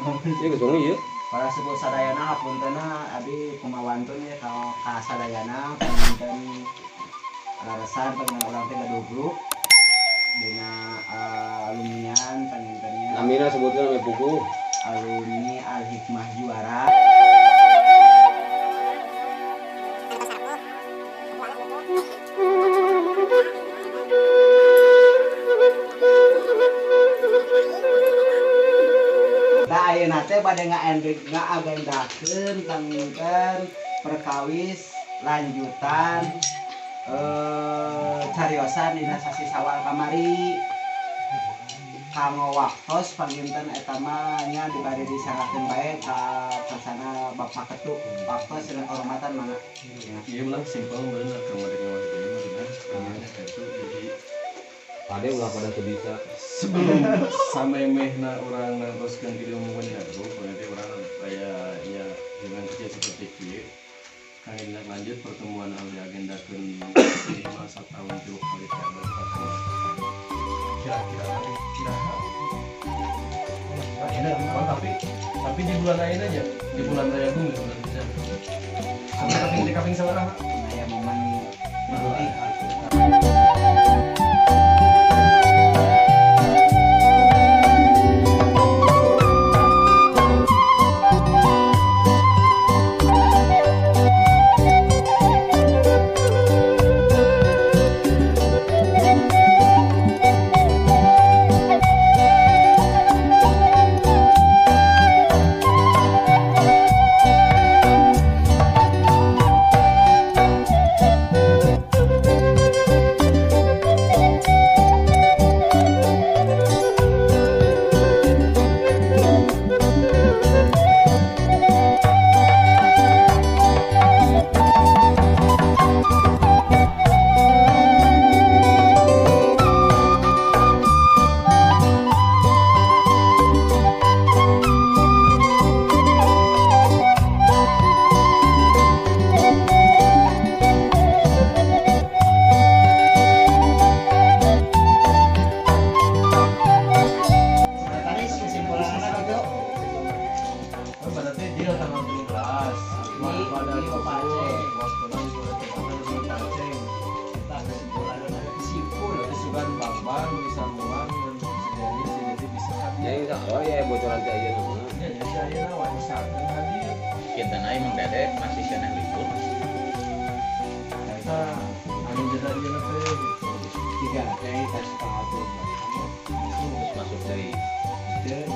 Ieu geus wengi ieu. Para sepuh sadayana hapuntenna abi kumawantun ya ka sadayana panginten resan panginten urang teh gadugruk dina alumnian pangintennya Namina sebutkeun ame buku. alumni Al Hikmah Juara. Da ayeuna teh bade ngaagendakeun panginten perkawis lanjutan cariosan dina sasi Sawal kamari. Kanggo waktos panginten eta mah nya dibade disangakeun bae ka pasana Bapak Ketu. Waktos dengan kehormatan mangga. Iya lah simpel bener kamar ngawat ini bener. Itu jadi Ade ulah pada teu bisa. sebelum samemehna orang neruskeun kieu omongan haru berarti orang aya ya dengan kerja seperti kieu. Kang tindak lanjut pertemuan anu diagendakeun di masa tahun 7 kali kada kira-kira nanti kiraha ini memang tapi di bulan lain aja di bulan raya bumi bulan bisa sampai di kaping sabaraha Aya momen nanti berarti dia tanggal 17 pada kesukaan Bambang bisa muang jadi bisa Ya insya Allah ya bocoran teh ieu mah. ya jadi saya nawan misalkan hadir Kita naik mendadek masih kena libur. kita anu jadi dia teh tiga kayak tas sepatu Terus masuk dari dan